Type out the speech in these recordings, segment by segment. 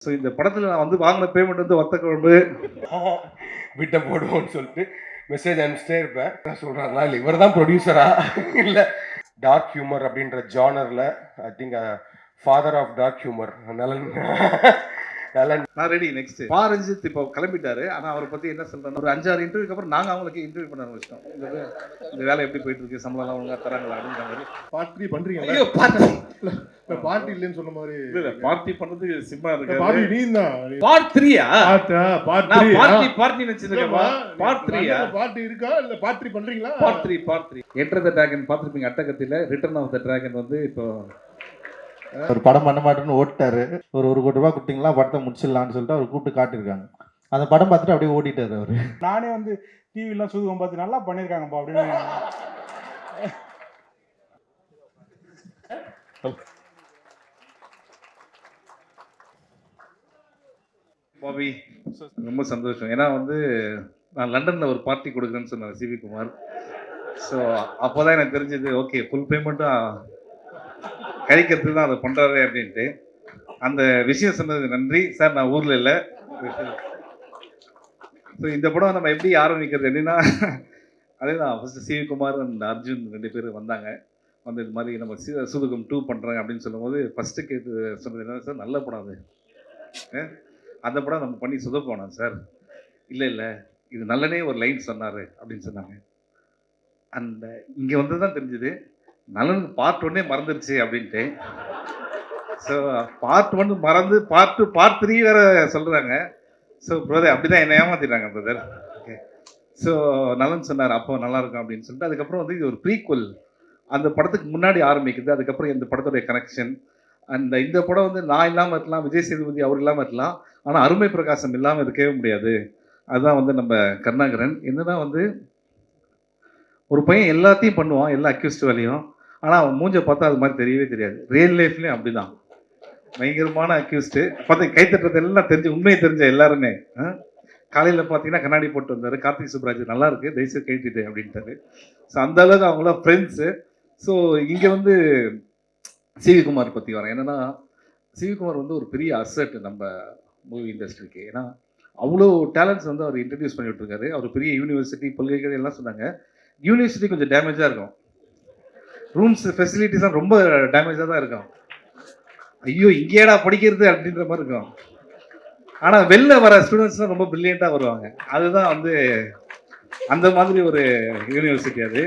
So இந்த படத்தில் நான் வந்து வாங்கின பேமெண்ட் வந்து வத்த குழம்பு விட்ட போடுவோம்னு சொல்லிட்டு மெசேஜ் அனுப்பிச்சிட்டே இருப்பேன். நான் சொல்கிறேன் இல்லை இவர் தான் ப்ரொடியூசரா இல்லை டார்க் ஹியூமர் அப்படின்ற ஜானரில் I think father of dark humour Nalan Nalan. நான் ரெடி. நெக்ஸ்ட் பாரஞ்சித் இப்போ கிளம்பிட்டாரு. ஆனால் அவரை பற்றி என்ன சொல்கிறேன், ஒரு 5-6 இன்டர்வியூக்கு அப்புறம் நாங்கள் அவங்களுக்கு இன்டர்வியூ பண்ண ஆரம்பிச்சிட்டோம். இந்த வேலை எப்படி போயிட்டு இருக்கு, சம்பளம்லாம் ஒழுங்காக தராங்களா அப்படின்ற மாதிரி. பார்ட்டி பண்றீங்க? ஐயோ பார்ட்டி பார்ட்டி இல்லைன்னு சொன்ன மாதிரி இல்லை, பார்ட்டி பண்ணுறதுக்கு சிம்மா இருக்கு. பார்ட்டி நீ தான் பார்ட் 3யா? பார்ட்டி நினைச்சிருக்கேன். பார்ட் 3யா? பார்ட்டி இருக்கா இல்ல பார்ட்டி பண்றீங்களா? பார்ட் 3 என்டர் த டிராகன் பார்த்துருப்பீங்க. அட்டகத்தில் ரிட்டர்ன் ஆஃப் த டிராகன் வந்து இப்போ ஒரு படம் பண்ண மாட்டேன்னு ஓட்டாரு. ஒரு 1 கோடி ரூபாய் கொடுத்தீங்களா படத்தை முடிச்சிடலான்னு சொல்லிட்டு அவர் கூப்பிட்டு காட்டியிருக்காங்க. அந்த படம் பார்த்துட்டு அப்படியே ஓடிட்டாரு அவரு. நானே வந்து டிவிலாம் சூதுகம் பார்த்து நல்லா பண்ணியிருக்காங்கப்பா அப்படின்னு. பாபி ரொம்ப சந்தோஷம். ஏன்னா வந்து நான் லண்டனில் ஒரு பார்ட்டி கொடுக்குறேன்னு சொன்னார் சிவி குமார். ஸோ அப்போ தான் எனக்கு தெரிஞ்சது, ஓகே ஃபுல் பேமெண்ட்டும் கழிக்கிறதுக்கு தான் அதை பண்ணுறாரு அப்படின்ட்டு. அந்த விஷயம் சொன்னதுக்கு நன்றி சார். நான் ஊரில் இல்லை. ஸோ இந்த படம் நம்ம எப்படி ஆரம்பிக்கிறது எப்படின்னா, அதே தான் ஃபஸ்ட்டு சிவி குமார் அண்ட் அர்ஜுன் 2 பேர் வந்தாங்க. வந்து இது மாதிரி நம்ம சூதுகம் 2 பண்ணுறாங்க அப்படின்னு சொல்லும்போது ஃபஸ்ட்டு கேட்டு சொன்னது என்ன சார், நல்ல படம் அது, அந்த படம் நம்ம பண்ணி சொதப்போனோம் சார். இல்லை இது நல்லனே ஒரு லைன் சொன்னார் அப்படின்னு சொன்னாங்க. அந்த இங்கே வந்து தான் தெரிஞ்சுது நலனுக்கு பார்ட் 1 மறந்துடுச்சு அப்படின்ட்டு. ஸோ பார்ட் 1 மறந்து பார்ட் 3 வேறு சொல்கிறாங்க. ஸோ பிரதர் அப்படி தான் என்னை ஏமாத்திடுறாங்க பிரதர். ஓகே. ஸோ நலன் சொன்னார் அப்போ நல்லாயிருக்கும் அப்படின்னு சொல்லிட்டு, அதுக்கப்புறம் வந்து இது ஒரு ப்ரீக்வல், அந்த படத்துக்கு முன்னாடி ஆரம்பிக்குது. அதுக்கப்புறம் இந்த படத்துடைய கனெக்ஷன். இந்த படம் வந்து நான் இல்லாமல் இருக்கலாம், விஜய் சேதுபதி அவர் இல்லாமல் இருக்கலாம், ஆனால் அருமை பிரகாசம் இல்லாமல் இருக்கவே முடியாது. அதுதான் வந்து நம்ம கருணாகரன். என்னன்னா வந்து ஒரு பையன் எல்லாத்தையும் பண்ணுவான், எல்லா அக்யூஸ்ட் வேலையும், ஆனால் அவன் மூஞ்சை பார்த்தா அது மாதிரி தெரியவே தெரியாது. ரியல் லைஃப்லேயும் அப்படி தான் பயங்கரமான அக்யூஸ்ட்டு. பார்த்து கைத்தட்டுறது எல்லாம் தெரிஞ்சு, உண்மையை தெரிஞ்ச எல்லாருமே. காலையில் பார்த்தீங்கன்னா கண்ணாடி போட்டு வந்தார் கார்த்திக் சுப்ராஜ், நல்லா இருக்கு தயவுசெய்து கைட்டிட்டு அப்படின்ட்டாரு. ஸோ அந்த அளவுக்கு அவங்களாம் ஃப்ரெண்ட்ஸு. ஸோ இங்கே வந்து சிவி குமார் பற்றி வரேன். என்னென்னா சிவி குமார் வந்து ஒரு பெரிய அசட் நம்ம மூவி இண்டஸ்ட்ரிக்கு. ஏன்னா அவ்வளோ டேலண்ட்ஸ் வந்து அவர் இன்ட்ரடியூஸ் பண்ணி விட்டுருக்காரு. அவர் பெரிய யூனிவர்சிட்டி பல்கலைக்கழகம் எல்லாம் சொன்னாங்க. யூனிவர்சிட்டி கொஞ்சம் டேமேஜாக இருக்கும், ரூம்ஸ் ஃபெசிலிட்டிஸ்லாம் ரொம்ப டேமேஜாக தான் இருக்கும். ஐயோ இங்கேடா படிக்கிறது அப்படின்ற மாதிரி இருக்கும். ஆனால் வெளில வர ஸ்டூடெண்ட்ஸ்லாம் ரொம்ப ப்ரில்லியண்ட்டாக வருவாங்க. அதுதான் வந்து அந்த மாதிரி ஒரு யூனிவர்சிட்டி அது.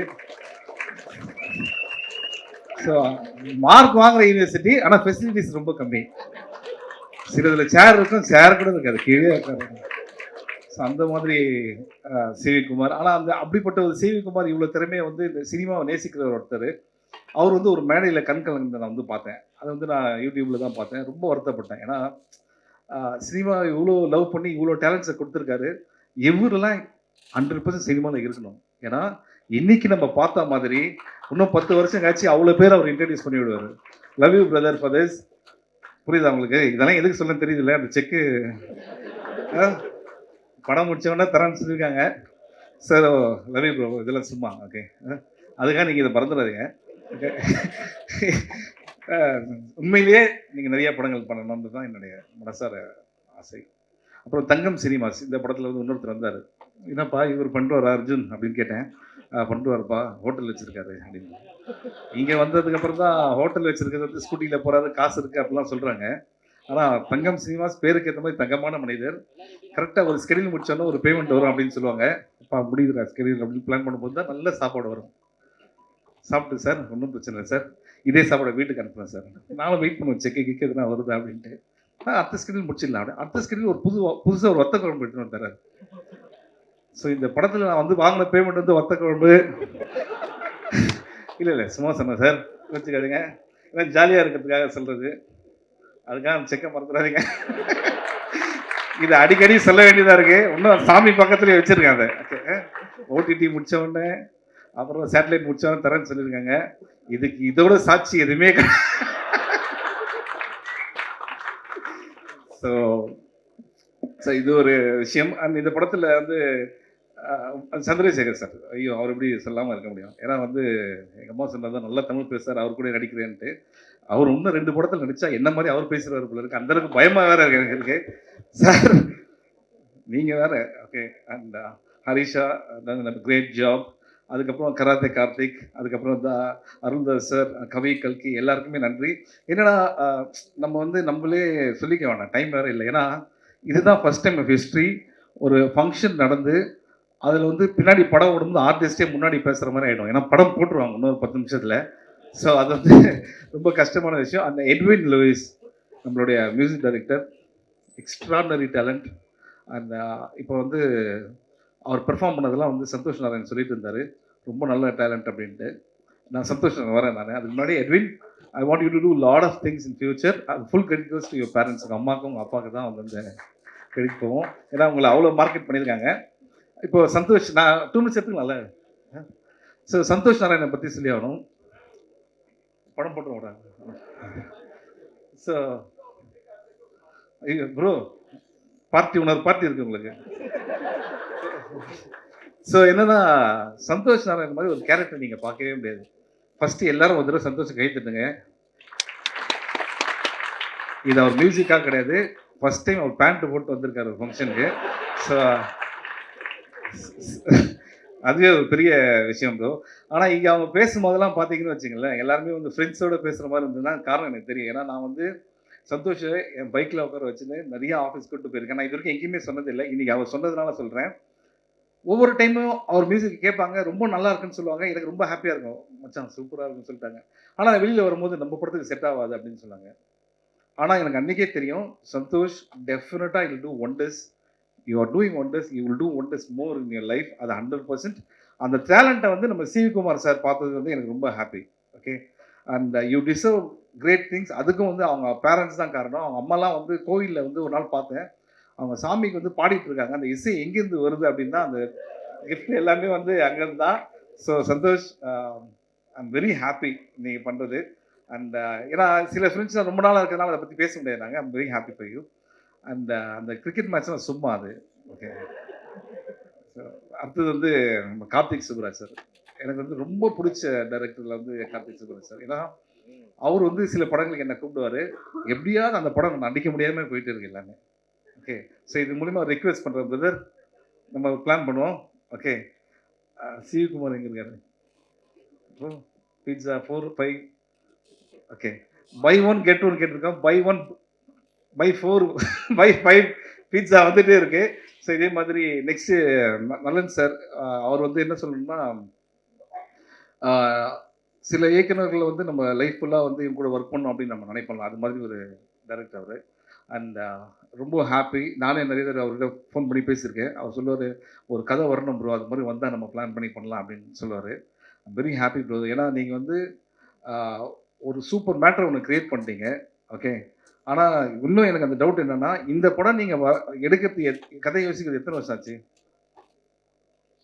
ஸோ மார்க் வாங்குற யூனிவர்சிட்டி, ஆனால் ஃபெசிலிட்டிஸ் ரொம்ப கம்மி. சிலதில் சேர் இருக்கும், சேர் கூட இருக்காது, கீழே இருக்காது. ஸோ அந்த மாதிரி சிவி குமார். ஆனால் அப்படிப்பட்ட ஒரு சிவி குமார் இவ்வளோ திறமையை வந்து இந்த சினிமாவை நேசிக்கிற ஒருத்தர். அவர் வந்து ஒரு மேடையில் கண் கலந்து நான் வந்து பார்த்தேன். அதை வந்து நான் யூடியூப்பில் தான் பார்த்தேன். ரொம்ப வருத்தப்பட்டேன். ஏன்னா சினிமா இவ்வளோ லவ் பண்ணி இவ்வளோ டேலண்ட்ஸை கொடுத்துருக்காரு. எவரெல்லாம் 100% சினிமாவில் இருக்கணும். ஏன்னா இன்னைக்கு நம்ம பார்த்த மாதிரி இன்னும் 10 வருஷம் கழிச்சு அவ்வளோ பேர் அவர் இன்ட்ரடியூஸ் பண்ணி விடுவார். Love you brother for this. புரியுதா உங்களுக்கு? இதெல்லாம் எதுக்கு சொல்ல தெரியுதுல்ல, அந்த செக்கு படம் முடிச்சவொடனே தரேன்னு சொல்லியிருக்காங்க. சார் லவ் யூ ப்ரோ, இதெல்லாம் சும்மா. ஓகே, அதுக்காக நீங்கள் இதை மறந்துடாதீங்க. ஓகே. உண்மையிலேயே நீங்கள் நிறைய படங்கள் பண்ணணும்னு தான் என்னுடைய மனசார ஆசை. அப்புறம் தங்கம் சினிமாஸ் இந்த படத்தில் வந்து இன்னொருத்தர் வந்தார். என்னப்பா இவர் பண்ணுவார் அர்ஜுன் அப்படின்னு கேட்டேன். பண்ணுவார்ப்பா, ஹோட்டல் வச்சுருக்காரு அப்படின்னு. இங்கே வந்ததுக்கப்புறம் தான் ஹோட்டல் வச்சுருக்கிறது வந்து ஸ்கூட்டியில் போகிறாரு, காசு இருக்குது அப்படிலாம் சொல்கிறாங்க. ஆனால் தங்கம் சினிமாஸ் பேருக்கு ஏற்ற மாதிரி தங்கமான மனிதர். கரெக்டாக ஒரு ஸ்கெடியூல் முடிச்சோன்னா ஒரு பேமெண்ட் வரும் அப்படின்னு சொல்லுவாங்க. அப்பா முடியுதுடா ஸ்கெடியூல் அப்படின்னு பிளான் பண்ணும்போது தான் நல்ல சாப்பாடு வரும். சாப்பிட்டு சார் ஒன்றும் பிரச்சனை இல்லை சார், இதே சாப்பாடை வீட்டுக்கு அனுப்புகிறேன் சார். நானும் வெயிட் பண்ணுவேன் செக்கு கிக்கு எதுனா வருதா அப்படின்ட்டு. அடுத்த ஸ்கெடியூல் முடிச்சிடலாம் அப்படி. அடுத்த ஸ்கெடியூல் ஒரு புதுசாக ஒரு வத்த குழம்பு எடுத்துன்னு வந்தார். ஸோ இந்த படத்தில் நான் வந்து வாங்கின பேமெண்ட் வந்து வத்த குழம்பு இல்லை சும்மா சொன்னேன் சார், வச்சுக்காதீங்க. ஏன்னா ஜாலியாக இருக்கிறதுக்காக சொல்கிறது, அதுக்காக செக்கை மறந்துடாதீங்க. இது அடிக்கடி சொல்ல வேண்டியதாக இருக்குது. இன்னும் சாமி பக்கத்துலேயே வச்சுருக்கேன் அதை. ஓடிடி முடித்த உடனே அப்புறம் சேட்டலைட் முடிச்சவன தரேன்னு சொல்லியிருக்காங்க. இதுக்கு இதோட சாட்சி எதுவுமே ஸோ இது ஒரு விஷயம். அண்ட் இந்த படத்தில் வந்து சந்திரசேகர் சார், ஐயோ அவர் எப்படி சொல்லாமல் இருக்க முடியும். ஏன்னா வந்து எங்கள் அம்மா சொன்னது நல்ல தமிழ் பேசுகிறார், அவர் கூட நடிக்கிறேன்ட்டு. அவர் இன்னும் 2 படத்தில் நடிச்சா என்ன மாதிரி அவர் பேசுறாரு போல இருக்கு. அந்த அளவுக்கு பயமா வேற இருக்கு எனக்கு இருக்கு. சார் நீங்க வேற. Okay. And Harisha great job. அதுக்கப்புறம் கராத்தே கார்த்திக், அதுக்கப்புறம் அருள்தாஸ் சார், கவி கல்கி, எல்லாருக்குமே நன்றி. என்னன்னா நம்ம வந்து நம்மளே சொல்லிக்க வேணாம், டைம் வேற இல்லை. ஏன்னா இதுதான் ஃபர்ஸ்ட் டைம் ஆஃப் ஹிஸ்ட்ரி. ஒரு ஃபங்க்ஷன் நடந்து அதில் வந்து பின்னாடி படம் ஓடும்போது ஆர்டிஸ்டே முன்னாடி பேசுகிற மாதிரி ஆகிடும். ஏன்னா படம் போட்டுருவாங்க இன்னொரு 10 நிமிஷத்தில். ஸோ அது வந்து ரொம்ப கஷ்டமான விஷயம். அந்த எட்வின் லூயிஸ் நம்மளுடைய மியூசிக் டைரக்டர், எக்ஸ்ட்ராடனரி டேலண்ட். அந்த இப்போ வந்து அவர் பெர்ஃபார்ம் பண்ணதெல்லாம் வந்து சந்தோஷ் நாராயண் சொல்லிட்டு இருந்தார், ரொம்ப நல்ல டேலண்ட் அப்படின்ட்டு. நான் சந்தோஷ் வரேன். நான் அதுக்கு முன்னாடி Edwin, I want you to do lot of things in future. அது full credit goes to your parents. உங்கள் அம்மாவுக்கும் உங்கள் அப்பாவுக்கு தான் வந்து அந்த கிரெடிட் போவோம். ஏன்னா உங்களை அவ்வளோ மார்க்கெட் பண்ணியிருக்காங்க. இப்போ சந்தோஷ், நான் 2 மினிட்ஸ் எடுத்துக்கலாம்ல. ஸோ சந்தோஷ் நாராயணனை பற்றி சொல்லி ஆகணும். படம் போட்டு விடாங்க. ஸோ ப்ரோ பார்ட்டி பார்ட்டி இருக்கு உங்களுக்கு. ஸோ என்னன்னா சந்தோஷ் நாராயணன் மாதிரி ஒரு கேரக்டர் நீங்கள் பார்க்கவே முடியாது. ஃபர்ஸ்ட் எல்லாரும் ஒரு தடவை சந்தோஷம் கை தட்டுங்க. இது அவர் மியூசிக்காக கிடையாது, ஃபர்ஸ்ட் டைம் அவர் பேண்ட் போட்டு வந்திருக்காரு ஒரு ஃபங்க்ஷனுக்கு. ஸோ அதுவே ஒரு பெரிய விஷயம் ப்ரோ. ஆனால் இங்கே அவங்க பேசும்போதெல்லாம் பார்த்தீங்கன்னு வச்சுங்களேன், எல்லாருமே வந்து ஃப்ரெண்ட்ஸோட பேசுகிற மாதிரி இருந்ததுன்னா காரணம் எனக்கு தெரியும். ஏன்னா நான் வந்து சந்தோஷ் என் பைக்கில் உட்கார வச்சுன்னு நிறைய ஆஃபீஸ் கூட்டு போயிருக்கேன். நான் இது வரைக்கும் எங்கேயுமே சொன்னதில்லை, இன்னைக்கு அவர் சொன்னதுனால சொல்கிறேன். ஒவ்வொரு டைமும் அவர் மியூசிக் கேட்பாங்க, ரொம்ப நல்லா இருக்குன்னு சொல்லுவாங்க. எனக்கு ரொம்ப ஹாப்பியாக இருக்கும், மச்சான் சூப்பராக இருக்குன்னு சொல்லிட்டாங்க. ஆனால் வெளியில் வரும்போது நம்ம படத்துக்கு செட் ஆகாது அப்படின்னு சொன்னாங்க. ஆனால் எனக்கு அன்றைக்கே தெரியும், சந்தோஷ் டெஃபினட்டாக will do wonders. You are doing wonders, you will do wonders more in your life. அது 100%. அந்த டேலண்ட்டை வந்து நம்ம சிவி குமார் சார் பார்த்தது வந்து எனக்கு ரொம்ப happy. Okay. And you deserve great things. அதுக்கும் வந்து அவங்க பேரண்ட்ஸ் தான் காரணம். அவங்க அம்மாலாம் வந்து கோயிலில் வந்து ஒரு நாள் பார்த்தேன், அவங்க சாமிக்கு வந்து பாடிட்டு இருக்காங்க. அந்த இசை எங்கேருந்து வருது அப்படின்னா அந்த கிஃப்ட் எல்லாமே வந்து அங்கேருந்து தான். So Santhosh, I am very happy நீங்கள் பண்ணுறது. அண்ட் ஏன்னா சில ஃப்ரெண்ட்ஸ் ரொம்ப நாளாக இருக்கிறதுனால அதை பற்றி பேச முடியாது. நாங்கள் I'm very happy for you. And அந்த கிரிக்கெட் மேட்ச்லாம் சும்மா அது. ஓகே. ஸோ அடுத்தது வந்து நம்ம கார்த்திக் சுப்ராஜ் சார். எனக்கு வந்து ரொம்ப பிடிச்ச டைரக்டரில் வந்து கார்த்திக் சுப்ராஜ் சார். ஏன்னா அவர் வந்து சில படங்களுக்கு என்ன கூப்பிடுவார், எப்படியாவது அந்த படம் நடிக்க முடியாமல் போயிட்டு இருக்கு எல்லாமே. ஓகே. ஸோ இது மூலிமா ரிக்வெஸ்ட் பண்ணுறேன் பிரதர், நம்ம பிளான் பண்ணுவோம். ஓகே. சிவகுமார் எங்கே இருக்காரு? பீட்சா 4, 5. ஓகே. பை 1 கெட் 1 கேட்டிருக்கோம். பை 1 பை 4 பை 5 பீட்சா வந்துகிட்டே இருக்கு. ஸோ இதே மாதிரி நெக்ஸ்ட்டு நலன் சார், அவர் வந்து என்ன சொல்லணும்னா, சில இயக்குநர்கள் வந்து நம்ம லைஃப் ஃபுல்லாக வந்து இவங்க கூட ஒர்க் பண்ணோம் அப்படின்னு நம்ம நினைப்போம். அது மாதிரி ஒரு டைரக்டர் அவர். அண்ட் ரொம்ப ஹாப்பி. நானே நிறைய தடவை அவர்கிட்ட ஃபோன் பண்ணி பேசியிருக்கேன். அவர் சொல்லுவார், ஒரு கதை வரணும் ப்ரோ, அது மாதிரி வந்தால் நம்ம பிளான் பண்ணி பண்ணலாம் அப்படின்னு சொல்லுவார். Very happy bro. ஏன்னா நீங்கள் வந்து ஒரு சூப்பர் மேட்டர் ஒன்று க்ரியேட் பண்ணிட்டீங்க. ஓகே. ஆனால் இன்னும் எனக்கு அந்த டவுட் என்னென்னா, இந்த படம் நீங்கள் எடுக்கிறது கதை யோசிக்கிறது எத்தனை வருஷம் ஆச்சு?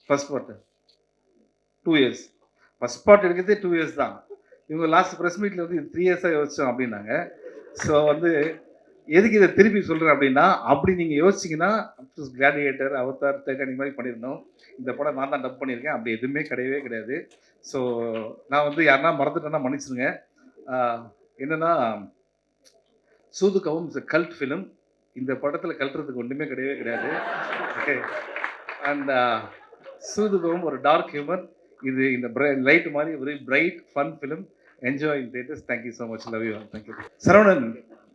First part 2 years. First part எடுக்கிறதே 2 இயர்ஸ் தான். இவங்க லாஸ்ட் ப்ரெஸ் மீட்டில் வந்து 3 இயர்ஸாக யோசித்தோம் அப்படின்னாங்க. ஸோ வந்து எதுக்கு இதை திருப்பி சொல்கிறேன் அப்படின்னா, அப்படி நீங்கள் யோசிச்சிங்கன்னா கிளாடியேட்டர், அவதார், டைட்டானிக் மாதிரி பண்ணியிருந்தோம். இந்த படம் நான் தான் டப் பண்ணியிருக்கேன். அப்படி எதுவுமே கிடையவே கிடையாது. ஸோ நான் வந்து யாருன்னா மறந்துட்டேன்னா மன்னிச்சிடுங்க. என்னென்னா, சூதுகவும் இஸ் கல்ட் ஃபிலிம். இந்த படத்தில் கல்ட்டுறதுக்கு ஒன்றுமே கிடையவே கிடையாது. ஓகே. அண்ட் சூதுகவும் ஒரு டார்க் ஹியூமர். இது இந்த லைட் மாதிரி very bright fun film. Enjoy in theatres. Thank you so much. Love you. Thank you. Saravanan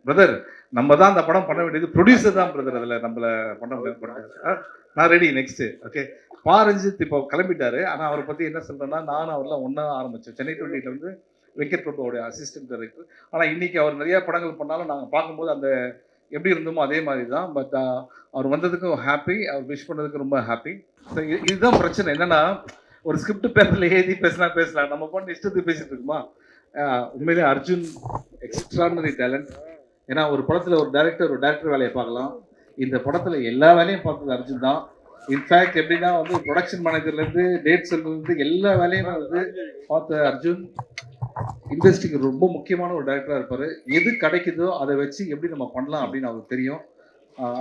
brother, நம்ம தான் அந்த படம் பண்ண வேண்டியது, ப்ரொடியூசர் தான் பிரதர். அதில் நம்மளை பண்ண முடியாது. நான் ரெடி நெக்ஸ்ட்டு. ஓகே. பாரஞ்சித் இப்போ கிளம்பிட்டாரு. ஆனால் அவரை பற்றி என்ன சொல்கிறேன்னா, நானும் அவரெல்லாம் ஒன்றா ஆரம்பித்தோம். சென்னை 20 வந்து வெங்கட் பிரபுவோடைய அசிஸ்டன்ட் டைரக்டர். ஆனால் இன்றைக்கி அவர் நிறையா படங்கள் பண்ணாலும் நாங்கள் பார்க்கும்போது அந்த எப்படி இருந்தோமோ அதே மாதிரி தான். பட் அவர் வந்ததுக்கும் ஹாப்பி, அவர் விஷ் பண்ணதுக்கு ரொம்ப ஹாப்பி. ஸோ இதுதான் பிரச்சனை. என்னென்னா, ஒரு ஸ்கிரிப்ட் பேப்பரில் எழுதி பேசலாம், நம்ம பண்ண இஷ்டத்துக்கு பேசிகிட்டு இருக்குமா? உண்மையிலே அர்ஜுன் எக்ஸ்ட்ராடனரி டேலண்ட். ஏன்னா ஒரு படத்தில் ஒரு டேரக்டர் வேலையை பார்க்கலாம், இந்த படத்தில் எல்லா வேலையும் பார்த்தது அர்ஜுன் தான். இன்ஃபேக்ட் எப்படின்னா வந்து ப்ரொடக்ஷன் மேனேஜர்லேருந்து டேட் செல்லேருந்து எல்லா வேலையும் வந்து பார்த்த அர்ஜுன் இண்டஸ்ட்ரிக்கு ரொம்ப முக்கியமான ஒரு டைரக்டராக இருப்பார். எது கிடைக்குதோ அதை வச்சு எப்படி நம்ம பண்ணலாம் அப்படின்னு அவருக்கு தெரியும்.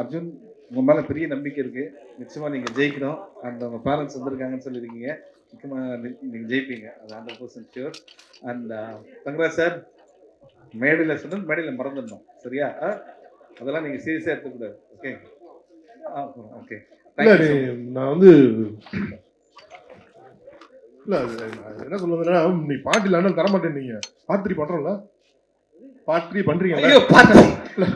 அர்ஜுன், உங்கள் மேலே பெரிய நம்பிக்கை இருக்குது. நிச்சயமாக நீங்கள் ஜெயிக்கணும். அண்ட் உங்கள் பேரண்ட்ஸ் வந்திருக்காங்கன்னு சொல்லியிருக்கீங்க, முக்கியமாக நீங்கள் ஜெயிப்பீங்க, அது 100% ஷியூர். அண்ட் தங்கராஜ் சார், மேடையில் சொன்னது மேடையில் மறந்துடணும், சரியா? அதெல்லாம் நீங்கள் சீரியஸாக எடுத்துக்கூடாது. Okay, okay. இல்ல நான் வந்து இல்ல நான் என்ன சொல்லுறதுன்னா, நீ பார்ட் இல்ல தர மாட்டேன். நீங்க பார்ட் 3 பண்றோம்ல, பார்ட் 3 பண்றீங்கல்ல? ஐயோ பார்ட்டி இல்ல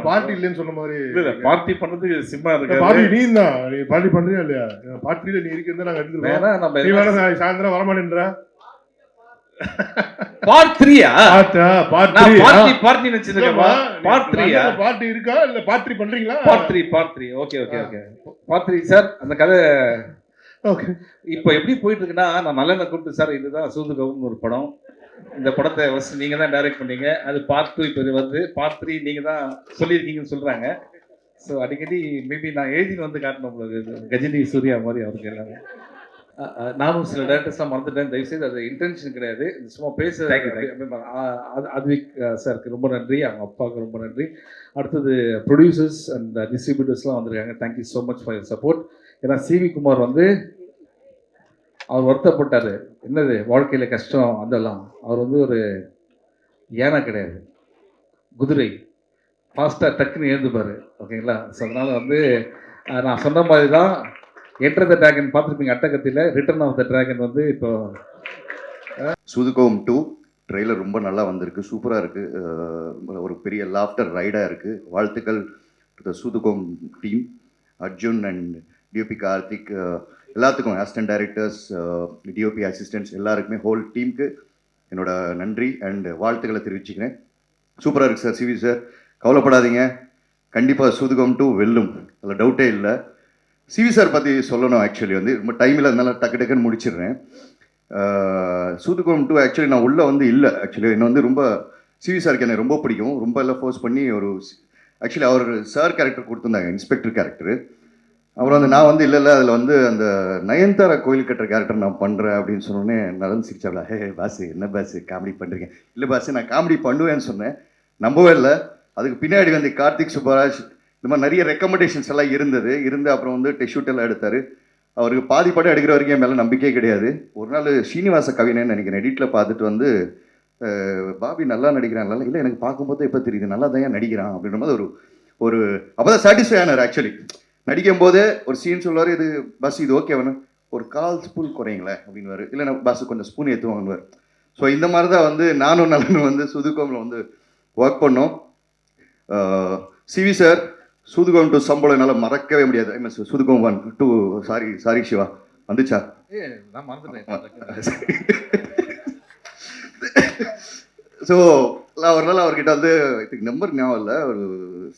பார்ட் இல்லன்னு சொன்ன மாதிரி. இல்ல பார்ட்டி பண்ணதுக்கு சிம்மா இருக்கு. பார்ட்டி நீ தான், நீ பார்ட்டி பண்றியா இல்லையா? பார்ட் 3ல நீ இருக்கிறத நாங்க எடுத்துறோம். வேணா நம்ம நீ வேணா சாயந்தரம் வர மாட்டேன்ற. பார்ட் 3யா? பார்ட் நான் 3 பார்ட்டி நினைச்சிருக்கேன். பார்ட் 3யா? பார்ட்டி இருக்கா இல்ல பார்ட் 3 பண்றீங்களா? Part 3 okay. பார்ட் 3 சார், அந்த கதை ஓகே. இப்போ எப்படி போயிட்டு இருக்குன்னா, நான் நல்லெண்ணெய் கூப்பிட்டு சார் இதுதான் சூதுகவுன்னு ஒரு படம், இந்த படத்தை ஃபர்ஸ்ட் நீங்க தான் டைரக்ட் பண்ணீங்க, அது பார்ட் 2 இப்போ வந்து பார்ட் 3 நீங்க தான் சொல்லியிருக்கீங்கன்னு சொல்றாங்க. ஸோ அடிக்கடி மேபி நான் எழுதின்னு வந்து காட்டணும் உங்களுக்கு, கஜினி சூர்யா மாதிரி அவருக்கு எல்லாமே. நானும் சில டேரக்டர்ஸ்லாம் மறந்துட்டேன், தயவுசெய்து அது இன்டென்ஷன் கிடையாது, சும்மா பேச. அதுவிக் சாருக்கு ரொம்ப நன்றி, அவங்க அப்பாவுக்கு ரொம்ப நன்றி. அடுத்தது ப்ரொடியூசர்ஸ் அண்ட் டிஸ்ட்ரிபியூட்டர்ஸ்லாம் வந்திருக்காங்க, thank you so much for your support. ஏன்னா சிவி குமார் வந்து அவர் வருத்தப்பட்டார், என்னது வாழ்க்கையில் கஷ்டம் அதெல்லாம். அவர் வந்து ஒரு யானை கிடையாது, குதிரை, ஃபாஸ்ட்டாக டக்குன்னு எழுந்துப்பார், ஓகேங்களா? ஸோ அதனால் வந்து நான் சொன்ன மாதிரி தான் என்டர் த டிராகன் பார்த்துருப்பீங்க, அட்டகத்தில் ரிட்டர்ன் ஆஃப் த டிராகன் வந்து இப்போ சூதுகோம் 2 ட்ரெய்லர் ரொம்ப நல்லா வந்திருக்கு, சூப்பராக இருக்குது, ஒரு பெரிய லாஃப்டர் ரைடாக இருக்குது. வாழ்த்துக்கள் to the Soodhu Kavvum team, Arjun and DOP Karthik, எல்லாத்துக்கும் அசிஸ்டன்ட் டைரக்டர்ஸ், டிஓபி அசிஸ்டன்ட்ஸ் எல்லாருக்குமே, ஹோல் டீமுக்கு என்னோட நன்றி அண்ட் வாழ்த்துக்களை தெரிவிச்சுக்கிறேன். சூப்பராக இருக்குது சார். சிவி சார் கவலைப்படாதீங்க, கண்டிப்பாக சூதுகோம் 2 வெல்லும், அதில் டவுட்டே இல்லை. சிவி சார் பற்றி சொல்லணும், ஆக்சுவலி வந்து ரொம்ப டைமில் அதனால டக்குன்னு முடிச்சிடுறேன். சூதுகோம் 2 ஆக்சுவலி நான் உள்ளே வந்து இல்லை, ஆக்சுவலி என்ன வந்து ரொம்ப சிவி சாருக்கு என்னை ரொம்ப பிடிக்கும், ரொம்ப எல்லாம் ஃபோர்ஸ் பண்ணி ஒரு ஆக்சுவலி அவர் சார் கேரக்டர் கொடுத்துருந்தாங்க, இன்ஸ்பெக்டர் கேரக்டர். அப்புறம் வந்து நான் வந்து இல்லை அதில் வந்து அந்த நயன்தாரா கோயில் கட்டுற கேரக்டர் நான் பண்ணுறேன் அப்படின்னு சொன்னோடனே நடந்து சிரிச்சாங்களா, ஹே பாஸு என்ன பாஸு காமெடி பண்ணுறீங்க? இல்லை பாஸு நான் காமெடி பண்ணுவேன்னு சொன்னேன், நம்பவே இல்லை. அதுக்கு பின்னாடி வந்து கார்த்திக் சுப்பராஜ் இந்த மாதிரி நிறைய ரெக்கமெண்டேஷன்ஸ் எல்லாம் இருந்து அப்புறம் வந்து டெஷூட் எல்லாம் எடுத்தார். அவருக்கு பாதி படம் எடுக்கிற வரைக்கும் என் மேலே நம்பிக்கையே கிடையாது. ஒரு நாள் ஸ்ரீனிவாச கவினேன்னு நினைக்கிறேன், எடிட்டில் பார்த்துட்டு வந்து பாபி நல்லா நடிக்கிறான், இல்லை எனக்கு பார்க்கும்போது எப்போ தெரியுது நல்லா தான் நடிக்கிறான் அப்படின்ற மாதிரி ஒரு அப்போ தான் சாட்டிஸ்ஃபை ஆனார். ஆக்சுவலி நடிக்கும் போதே ஒரு சீன் சொல்லுவார், இது பஸ் இது ஓகே வேணும், ஒரு 1/4 ஸ்பூன் குறையுங்களேன் அப்படின்வார், இல்லைன்னா பஸ் கொஞ்சம் ஸ்பூன் ஏற்றுவாங்கன்னுவார். ஸோ இந்த மாதிரி தான் வந்து நானும் நல்லன்னு வந்து சூதுகோமில் வந்து ஒர்க் பண்ணோம். சிவி சார் சூதுகோம் 2 சம்பளம் என்னால் மறக்கவே முடியாது. ஐ மீன் சூதுகோம் 1 2 சாரி சிவா வந்துச்சா? நான் மறந்துட்டேன். ஸோ நான் ஒரு நாள் அவர்கிட்ட வந்து இதுக்கு நம்பர் ஞாபகம் இல்லை, ஒரு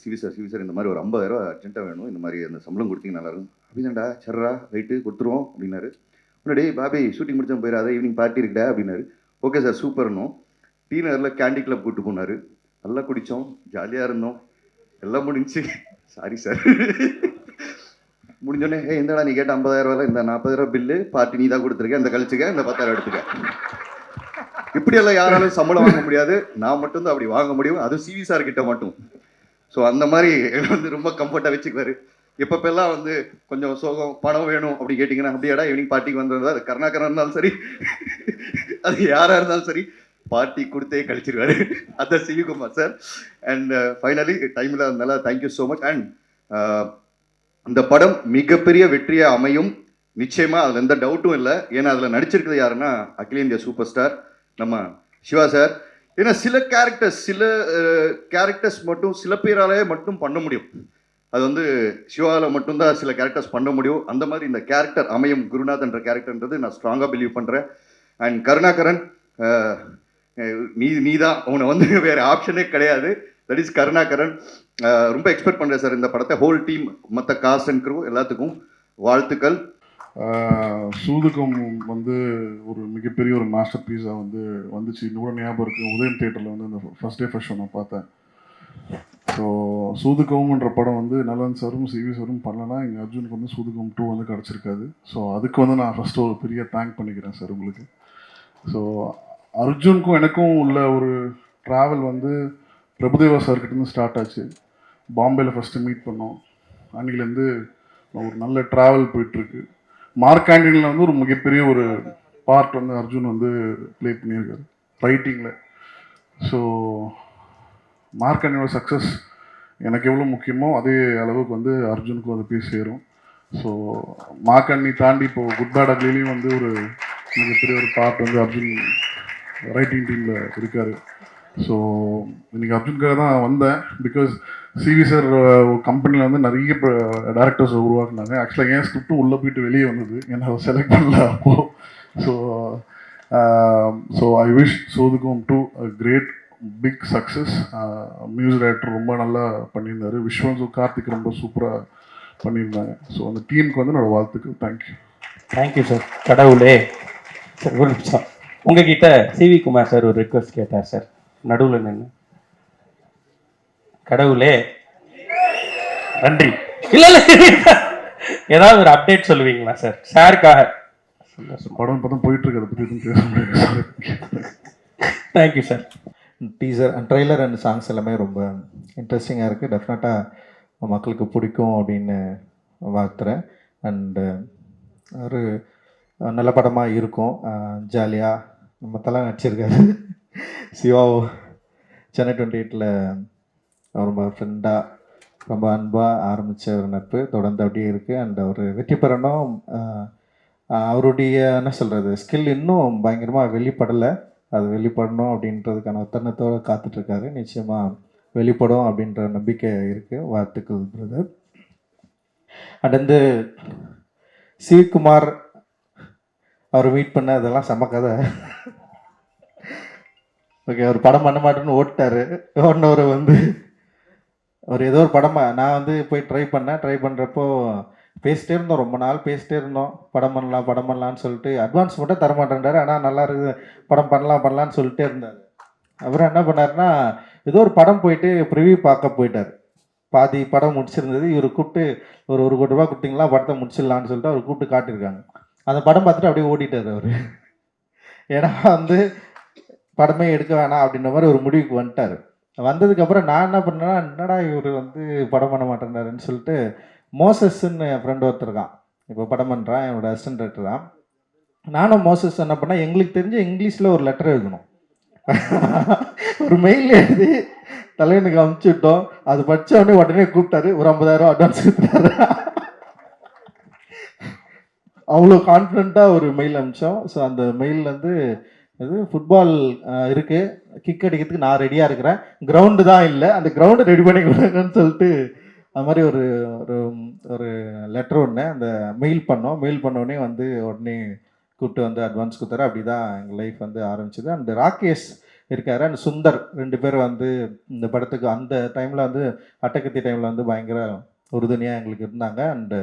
சிவி சார் இந்த மாதிரி ஒரு 50,000 அர்ஜென்ட்டாக வேணும், இந்த மாதிரி அந்த சம்பளம் கொடுத்தீங்க நல்லா இருக்கும் அப்படிதான்டா, சர்ரா ரைட்டு கொடுத்துருவோம் அப்படின்னாரு. முன்னாடி பாபி ஷூட்டிங் முடிச்சா போயிடாத, ஈவினிங் பார்ட்டி இருக்குடா அப்படின்னாரு. ஓகே சார் சூப்பர்னும். டீ நகரில் கேண்டி கிளப் கூப்பிட்டு போனார், நல்லா குடித்தோம், ஜாலியாக இருந்தோம், எல்லாம் முடிஞ்சு. சாரி சார் முடிஞ்சோடனே இந்தடா நீ கேட்ட 50,000 இந்த 40,000 பில்லு பார்ட்டி நீ தான் கொடுத்துருக்கேன், இந்த கழிச்சுக்க, இந்த 10,000 எடுத்துக்க. இப்படியெல்லாம் யாராலும் சம்பளம் வாங்க முடியாது, நான் மட்டும்தான் அப்படி வாங்க முடியும், அதுவும் சிவி சார் கிட்ட மட்டும். ஸோ அந்த மாதிரி வந்து ரொம்ப கம்ஃபர்ட்டாக வச்சுக்குவாரு. எப்பப்பெல்லாம் வந்து கொஞ்சம் சோகம் பணம் வேணும் அப்படி கேட்டிங்கன்னா, அப்படியாடா ஈவினிங் பார்ட்டிக்கு வந்திருந்தா, அது கருணாகரன் இருந்தாலும் சரி அது யாராக இருந்தாலும் சரி பார்ட்டி கொடுத்தே கழிச்சிருவாரு. அதான் சிவிகுமார் சார். அண்ட் ஃபைனலி டைமில் அதனால தேங்க்யூ ஸோ மச். அண்ட் இந்த படம் மிகப்பெரிய வெற்றியாக அமையும் நிச்சயமாக, அதில் எந்த டவுட்டும் இல்லை. ஏன்னா அதில் நடிச்சிருக்கிறது யாருன்னா அகில இந்தியா சூப்பர் ஸ்டார் நம்ம சிவா சார். ஏன்னா சில கேரக்டர்ஸ் மட்டும் சில பேராலே மட்டும் பண்ண முடியும், அது வந்து சிவாவில் மட்டும்தான் சில கேரக்டர்ஸ் பண்ண முடியும். அந்த மாதிரி இந்த கேரக்டர் அமையும், குருநாத்ன்ற கேரக்டர்ன்றது நான் ஸ்ட்ராங்காக பிலீவ் பண்ணுறேன். அண்ட் கருணாகரன் நீ தான், உன்னை வந்து வேறு ஆப்ஷனே கிடையாது, தட் இஸ் கருணாகரன். ரொம்ப எக்ஸ்பெக்ட் பண்ணுறேன் சார் இந்த படத்தை, ஹோல் டீம் மற்ற காஸ்ட் அண்ட் க்ரூ எல்லாத்துக்கும் வாழ்த்துக்கள். சூதுகம் வந்து ஒரு மிகப்பெரிய ஒரு மாஸ்டர் பீஸாக வந்துச்சு. இன்னும் கூட ஞாபகம் இருக்குது, உதயம் தியேட்டரில் வந்து அந்த ஃபஸ்ட் ஷோ நான் பார்த்தேன். ஸோ சூதுகம்ன்ற படம் வந்து நலன் சாரும் சிவி சாரும் பண்ணலன்னா எங்கள் அர்ஜுனுக்கு வந்து சூதுகம் 2 வந்து கிடச்சிருக்காது. ஸோ அதுக்கு வந்து நான் ஃபஸ்ட்டு ஒரு பெரிய தேங்க் பண்ணிக்கிறேன் சார் உங்களுக்கு. ஸோ அர்ஜுனுக்கும் எனக்கும் உள்ள ஒரு ட்ராவல் வந்து பிரபுதேவா சார்கிட்டேருந்து ஸ்டார்ட் ஆச்சு. பாம்பேயில் ஃபஸ்ட்டு மீட் பண்ணோம், அன்றைக்கிலேருந்து ஒரு நல்ல ட்ராவல் போயிட்டுருக்கு. மார்க் ஆண்டனியில் வந்து ஒரு மிகப்பெரிய ஒரு பார்ட் வந்து அர்ஜுன் வந்து ப்ளே பண்ணியிருக்காரு ரைட்டிங்கில். ஸோ மார்க்கண்ணியோட சக்ஸஸ் எனக்கு எவ்வளோ முக்கியமோ அதே அளவுக்கு வந்து அர்ஜுனுக்கும் அது போய் சேரும். ஸோ மார்க்கண்ணி தாண்டி இப்போது குட் பேட் அக்லிலையும் வந்து ஒரு மிகப்பெரிய ஒரு பார்ட் வந்து அர்ஜுன் ரைட்டிங் டீமில் இருக்கார். ஸோ இன்றைக்கி அர்ஜுனுக்காக தான் வந்தேன். பிகாஸ் சிவி சார் கம்பெனியில் வந்து நிறைய டேரக்டர்ஸ் உருவாக்குனாங்க. ஆக்சுவலாக என் ஸ்கிரிப்டும் உள்ளே போயிட்டு வெளியே வந்தது, ஏன்னா செலக்ட் பண்ணல அப்போது. ஸோ ஐ விஷ் சோதுக்கும் to great big success. Music director ரொம்ப நல்லா பண்ணியிருந்தார். விஸ்வன்ஸும் கார்த்திக் ரொம்ப சூப்பராக பண்ணியிருந்தாங்க. ஸோ அந்த டீமுக்கு வந்து என்னோடய வாழ்த்துக்கள். தேங்க்யூ. Thank you sir. கடவுளே சார், ஒரு நிமிஷம். உங்ககிட்ட சிவி குமார் சார் ஒரு ரிக்வெஸ்ட் கேட்டார் சார், நடுவில் நின்று. கடவுளே நன்றி. இல்லை ஏதாவது ஒரு அப்டேட் சொல்லுவீங்களா சார் சாருக்காக? படம் இப்போ தான் போயிட்டு இருக்கு, அதை பற்றி எதுவும் பேச முடியாது sir. Thank you sir. Teaser and trailer and songs எல்லாமே ரொம்ப இன்ட்ரெஸ்டிங்காக இருக்குது. டெஃபினட்டாக மக்களுக்கு பிடிக்கும் அப்படின்னு வாழ்த்துறேன். அண்டு ஒரு நல்ல படமாக இருக்கும். ஜாலியாக நம்ம தலை நடிச்சிருக்காரு சிவா. சென்னை 28ல் ரொம்ப ஃப்ரெண்டாக ரொம்ப அன்பாக ஆரம்பித்த ஒரு நட்பு தொடர்ந்து அப்படியே இருக்குது. அண்ட் அவர் வெற்றி பெறணும். அவருடைய என்ன சொல்கிறது ஸ்கில் இன்னும் பயங்கரமாக வெளிப்படலை. அது வெளிப்படணும் அப்படின்றதுக்கான தருணத்தோடு காத்துட்ருக்காரு. நிச்சயமாக வெளிப்படும் அப்படின்ற நம்பிக்கை இருக்குது. வாழ்த்துக்கள் பிரதர். அண்ட் வந்து சிவகுமார் அவர் மீட் பண்ண அதெல்லாம் செம கதை. ஓகே, அவர் படம் பண்ண மாட்டேன்னு ஓட்டார். ஓடினவர் வந்து அவர் ஏதோ ஒரு படமாக நான் வந்து போய் ட்ரை பண்ணுறப்போ பேசிட்டே இருந்தோம், ரொம்ப நாள் பேசிட்டே இருந்தோம். படம் பண்ணலான்னு சொல்லிட்டு அட்வான்ஸ் மட்டும் தரமாட்டேன்றாரு. ஆனால் நல்லா இருக்குது, படம் பண்ணலான்னு சொல்லிட்டே இருந்தார். அப்புறம் என்ன பண்ணாருன்னா ஏதோ ஒரு படம் போயிட்டு ப்ரிவியூ பார்க்க போயிட்டார். பாதி படம் முடிச்சிருந்தது. இவர் கூப்பிட்டு ஒரு 1 கோடி ரூபா கொடுத்தீங்களா படத்தை முடிச்சிடலான்னு சொல்லிட்டு அவர் கூப்பிட்டு காட்டியிருக்காங்க. அந்த படம் பார்த்துட்டு அப்படியே ஓடிட்டார் அவர். ஏன்னா வந்து படமே எடுக்க வேணாம் அப்படின்ற மாதிரி ஒரு முடிவுக்கு வந்துட்டார். வந்ததுக்கப்புறம் நான் என்ன பண்ணேன்னா, என்னடா இவர் வந்து படம் பண்ண மாட்டேன்னாருன்னு சொல்லிட்டு மோசஸ்ன்னு என் ஃப்ரெண்டு ஒருத்தருக்கான், இப்போ படம் பண்ணுறான், என்னோட அசிஸ்டன்ட் டைரக்டர் தான். நானும் மோசஸ் என்ன பண்ணேன், எங்களுக்கு தெரிஞ்ச இங்கிலீஷில் ஒரு லெட்டர் எழுதணும். ஒரு மெயில் எழுதி தலைவனுக்கு அனுப்பிச்சுட்டோம். அது படித்த உடனே கூப்பிட்டாரு, ஒரு 50,000 அட்வான்ஸ் கொடுத்தாரு. அவ்வளோ கான்ஃபிடண்ட்டாக ஒரு மெயில் அனுப்பிச்சோம். ஸோ அந்த மெயில் வந்து இது ஃபுட்பால் இருக்குது, கிக் அடிக்கிறதுக்கு நான் ரெடியாக இருக்கிறேன், கிரவுண்டு தான் இல்லை, அந்த கிரவுண்டு ரெடி பண்ணி கொடுங்கன்னு சொல்லிட்டு அது மாதிரி ஒரு ஒரு ஒரு லெட்டர் ஒன்று அந்த மெயில் பண்ணோடனே வந்து உடனே கூப்பிட்டு வந்து அட்வான்ஸ் கொடுத்தாரு. அப்படி தான் எங்கள் லைஃப் வந்து ஆரம்பிச்சிது. அண்ட் ராகேஷ் இருக்கார் அண்ட் சுந்தர் 2 பேர் வந்து இந்த படத்துக்கு அந்த டைமில் வந்து அட்டகத்தி டைமில் வந்து பயங்கர உறுதுணையாக எங்களுக்கு இருந்தாங்க. அண்டு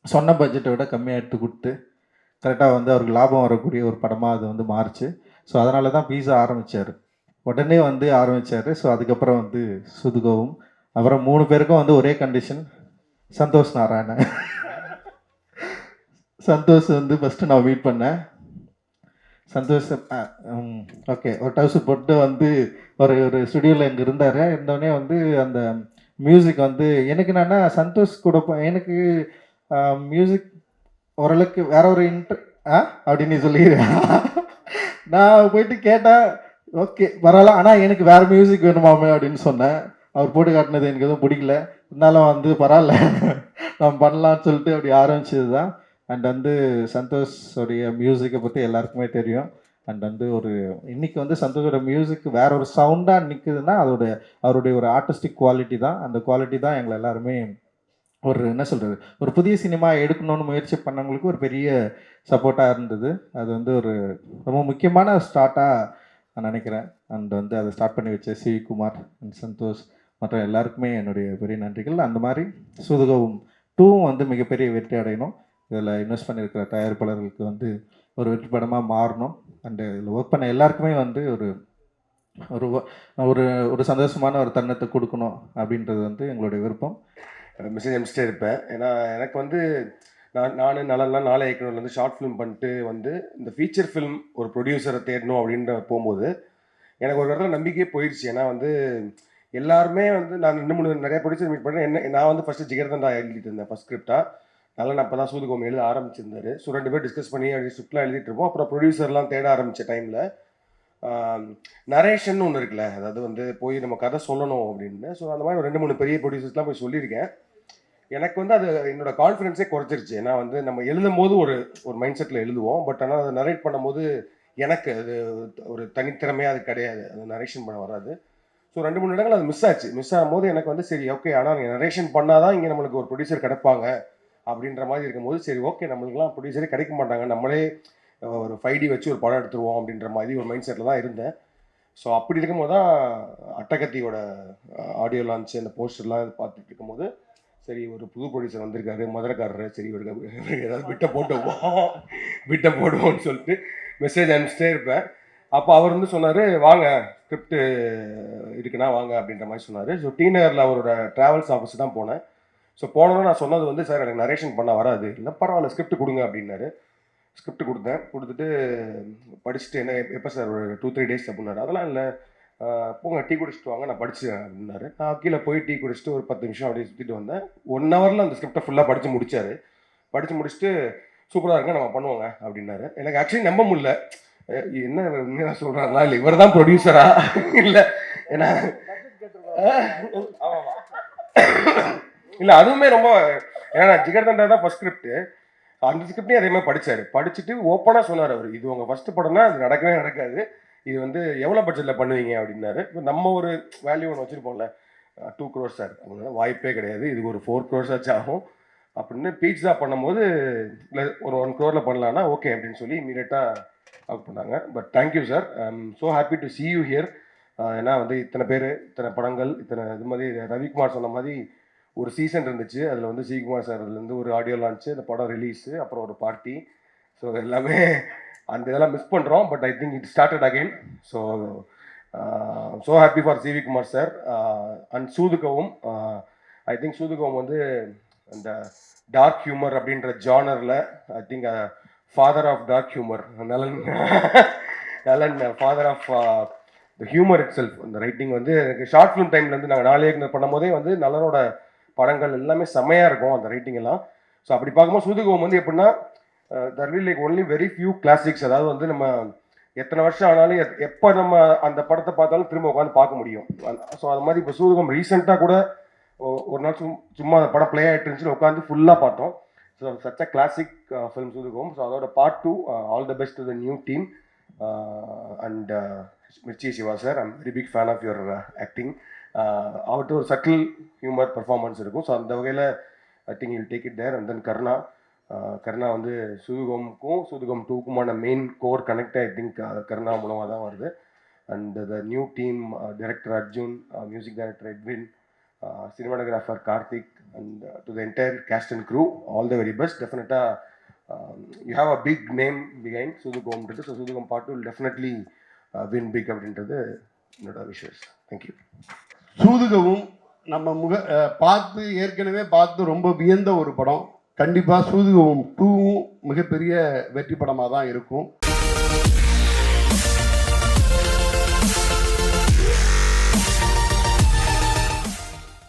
சொன்ன பட்ஜெட்டை விட கம்மியாக எடுத்து கொடுத்து கரெக்டாக வந்து அவருக்கு லாபம் வரக்கூடிய ஒரு படமாக அது வந்து மாறுச்சு. ஸோ அதனால தான் பீஸா ஆரம்பித்தார், உடனே வந்து ஆரம்பித்தார். ஸோ அதுக்கப்புறம் வந்து சுதுகவும், அப்புறம் 3 பேருக்கும் வந்து ஒரே கண்டிஷன், சந்தோஷ் நாராயணன். சந்தோஷ் வந்து ஃபஸ்ட்டு நான் மீட் பண்ணேன். சந்தோஷ் ஓகே ஒரு டவுசர் போட்டு வந்து ஒரு ஸ்டுடியோவில் இங்கே இருந்தோடனே வந்து அந்த மியூசிக் வந்து எனக்கு என்னென்னா சந்தோஷ் கூட எனக்கு மியூசிக் ஓரளவுக்கு வேற ஒரு அப்படின்னு சொல்லி நான் போயிட்டு கேட்டேன், ஓகே பரவாயில்ல, ஆனால் எனக்கு வேறு மியூசிக் வேணுமாமே அப்படின்னு சொன்னேன். அவர் போட்டு காட்டினது எனக்கு எதுவும் பிடிக்கல, இருந்தாலும் வந்து பரவாயில்ல நம்ம பண்ணலான்னு சொல்லிட்டு அப்படி ஆரம்பிச்சது தான். அண்ட் வந்து சந்தோஷோடைய மியூசிக்கை பற்றி எல்லாருக்குமே தெரியும். அண்ட் வந்து ஒரு இன்னைக்கு வந்து சந்தோஷோட மியூசிக் வேற ஒரு சவுண்டாக நிற்குதுன்னா அவருடைய ஒரு ஆர்டிஸ்டிக் குவாலிட்டி தான். அந்த குவாலிட்டி தான் எங்களை எல்லாருமே ஒரு என்ன சொல்கிறது ஒரு புதிய சினிமா எடுக்கணும்னு முயற்சி பண்ணவங்களுக்கு ஒரு பெரிய சப்போர்ட்டாக இருந்தது. அது வந்து ஒரு ரொம்ப முக்கியமான ஸ்டார்ட்டாக நான் நினைக்கிறேன். அண்ட் வந்து அதை ஸ்டார்ட் பண்ணி வச்ச சிவகுமார் அண்ட் சந்தோஷ் மற்ற எல்லாருக்குமே என்னுடைய பெரிய நன்றிகள். அந்த மாதிரி சூதுகவும் 2 வந்து மிகப்பெரிய வெற்றி அடையணும். இதில் இன்வெஸ்ட் பண்ணியிருக்கிற தயாரிப்பாளர்களுக்கு வந்து ஒரு வெற்றி படமாக மாறணும். அண்டு இதில் ஒர்க் பண்ண எல்லாருக்குமே வந்து ஒரு ஒரு ஒரு சந்தோஷமான ஒரு தருணத்தை கொடுக்கணும் அப்படின்றது வந்து எங்களுடைய விருப்பம். மெசேஜ் அனுப்பிச்சிட்டே இருப்பேன். ஏன்னா எனக்கு வந்து நான் நல்லா நாளை இயக்குனர்லேருந்து ஷார்ட் ஃபிலிம் பண்ணிட்டு வந்து இந்த ஃபீச்சர் ஃபிலிம் ஒரு ப்ரொடியூசரை தேடணும் அப்படின்ற போகும்போது எனக்கு ஒரு இடத்துல நம்பிக்கையே போயிடுச்சு. ஏன்னா வந்து எல்லாருமே வந்து நான் 2-3 நிறைய ப்ரொடியூசர் மீட் பண்ணுறேன். நான் வந்து ஃபஸ்ட்டு ஜிகர்தண்டா எழுதிட்டு இருந்தேன் ஃபஸ்ட் ஸ்கிரிப்டாக. நல்லா அப்போ தான் சூதுகோம் எழுத ஆரம்பிச்சிருந்தாரு. ஸோ 2 பேர் டிஸ்கஸ் பண்ணி அப்படி ஸ்கிரிப்ட்லாம் எழுதிட்டு இருப்போம். அப்புறம் ப்ரொடியூசர்லாம் தேட ஆரம்பித்த டைமில் நரேஷன் ஒன்று இருக்குல்ல, அதாவது வந்து போய் நம்ம கதை சொல்லணும் அப்படின்னு. ஸோ அந்த மாதிரி ஒரு 2-3 பெரிய ப்ரொடியூசர்ஸ்லாம் போய் சொல்லியிருக்கேன். எனக்கு வந்து அது என்னோட கான்ஃபிடென்ஸே குறைச்சிருச்சு. ஏன்னா வந்து நம்ம எழுதும் போது ஒரு மைண்ட் செட்டில் எழுதுவோம். பட் ஆனால் அதை நரேட் பண்ணும்போது எனக்கு அது ஒரு தனித்திறமையாக அது கிடையாது. அது நரேஷன் பண்ண வராது. ஸோ 2-3 இடங்கள் அது மிஸ் ஆச்சு. மிஸ் ஆகும்போது எனக்கு வந்து சரி ஓகே, ஆனால் நீங்கள் நரேஷன் பண்ணால் தான் இங்கே நம்மளுக்கு ஒரு ப்ரொடியூசர் கிடைப்பாங்க அப்படின்ற மாதிரி இருக்கும்போது சரி ஓகே, நம்மளுக்குலாம் ப்ரொடியூசரே கிடைக்க மாட்டாங்க, நம்மளே ஒரு 5D வச்சு ஒரு படம் எடுத்துருவோம் அப்படின்ற மாதிரி ஒரு மைண்ட் செட்டில் தான் இருந்தேன். ஸோ அப்படி இருக்கும்போது தான் அட்டகத்தியோட ஆடியோ லான்ச்சு அந்த போஸ்டர்லாம் பார்த்துட்டு இருக்கும்போது சரி ஒரு புது ப்ரொடியூசர் வந்திருக்காரு, மதுரைக்காரரு, சரி இவருக்கு ஏதாவது விட்ட போடுவோம்னு சொல்லிட்டு மெசேஜ் அனுப்பிச்சிட்டே இருப்பேன். அப்போ அவர் வந்து சொன்னார், வாங்க ஸ்கிரிப்ட் இருக்குன்னா வாங்க அப்படின்ற மாதிரி சொன்னார். ஸோ டி நகரில் அவரோட ட்ராவல்ஸ் ஆஃபீஸ் தான் போனேன். ஸோ போனோன்னு நான் சொன்னது வந்து சார் எனக்கு நரேஷன் பண்ண வராது, இல்லை பரவாயில்ல ஸ்கிரிப்ட் கொடுங்க அப்படின்னாரு. ஸ்கிரிப்ட் கொடுத்துட்டு படிச்சுட்டு என்ன எப்போ சார் ஒரு 2-3 டேஸ் அப்படின்னாரு. அதெல்லாம் இல்லை, போங்க டீ குடிச்சிட்டு வாங்க நான் படிச்சுவேன் அப்படின்னாரு. நான் கீழே போய் டீ குடிச்சிட்டு ஒரு 10 நிமிஷம் அப்படியே சுற்றிட்டு வந்தேன். 1 ஹவரில் அந்த ஸ்கிரிப்டை ஃபுல்லாக படித்து முடிச்சார். படித்து முடிச்சுட்டு சூப்பராக இருங்க நம்ம பண்ணுவோங்க அப்படின்னாரு. எனக்கு ஆக்சுவலி நம்ப முடியல, என்ன உண்மையாக சொல்கிறாங்களா இல்லை இவர் தான் ப்ரொடியூசரா இல்லை, ஏன்னா இல்லை அதுவுமே ரொம்ப, ஏன்னா ஜிகர்தண்டா தான் ஃபர்ஸ்ட் ஸ்கிரிப்ட். அந்த ஸ்கிரிப்டையும் அதே மாதிரி படித்தார். படிச்சுட்டு ஓப்பனாக சொன்னார் அவர், இது உங்கள் ஃபஸ்ட்டு படம்னா அது நடக்கவே நடக்காது, இது வந்து எவ்வளோ பட்ஜெட்டில் பண்ணுவீங்க அப்படின்னாரு. இப்போ நம்ம ஒரு வேல்யூ ஒன்று வச்சுருப்போம்ல, 2 crores சார் அப்படின்னா வாய்ப்பே கிடையாது, இது ஒரு 4 crores ஆச்சு ஆகும் அப்படின்னு. பீட்ஸா பண்ணும்போது இல்லை ஒரு 1 crore பண்ணலான்னா ஓகே அப்படின்னு சொல்லி இமீடியட்டாக ஒர்க் பண்ணாங்க. But thank you sir, I am so happy to see you here. ஏன்னா வந்து இத்தனை பேர், இத்தனை படங்கள், இத்தனை இது மாதிரி ரவிக்குமார் சொன்ன மாதிரி ஒரு சீசன் இருந்துச்சு. அதில் வந்து சிகுமார் சார்லேருந்து ஒரு ஆடியோ லான்ச்சு, அந்த படம் ரிலீஸு, அப்புறம் ஒரு பார்ட்டி. ஸோ எல்லாமே அந்த இதெல்லாம் மிஸ் பண்ணுறோம். But I think it started again. So happy for CV Kumar sir and Soodhu Kavvum. I think Soodhu Kavvum வந்து அந்த டார்க் ஹியூமர் அப்படின்ற ஜானரில் I think father of dark humour, Nalan father of the humour itself. அந்த writing வந்து எனக்கு ஷார்ட் ஃபிலிம் டைம்லேருந்து நாங்கள் 4 இயக்குனர் பண்ணும்போதே வந்து நலனோட படங்கள் எல்லாமே செம்மையாக இருக்கும் அந்த ரைட்டிங் எல்லாம். ஸோ அப்படி பார்க்கும்போது சூதுகவும் வந்து எப்படின்னா தர் will like only very few classics. அதாவது வந்து நம்ம எத்தனை வருஷம் ஆனாலும் எப்போ நம்ம அந்த படத்தை பார்த்தாலும் திரும்ப உட்காந்து பார்க்க முடியும். ஸோ அது மாதிரி இப்போ சூதுகம் ரீசெண்டாக கூட ஒரு நாள் சும்மா அந்த படம் ப்ளே ஆகிட்டு இருந்துச்சுன்னு உட்காந்து ஃபுல்லாக பார்த்தோம். So such a classic film Soodhu Kavvum. So அதோட part 2, all the best to the new team and Mirchi Shiva sir, I'm very big fan of your acting. அவர்கிட்ட ஒரு சட்டில் ஹியூமர் பர்ஃபார்மன்ஸ் இருக்கும். ஸோ அந்த வகையில் I think you'll take it there. And then Karuna வந்து சூதுகமுக்கும் சூதுகம் 2க்குமான main core connect I think Karuna மூலமாக தான் வருது. And the new team, director Arjun, music director Edwin, cinematographer Karthik, and to the entire cast and crew all the very best. டெஃபினட்டாக you have a big name behind சூதுகம்ன்றது. So Soodhu Kavvum part 2 will definitely win big அப்படின்றது என்னோட wishes. Thank you. சூதுகவும் நம்ம ஏற்கனவே பார்த்து ரொம்ப வியந்த ஒரு படம். கண்டிப்பாக சூதுகவும் 2வும் மிகப்பெரிய வெற்றி படமாக தான் இருக்கும்.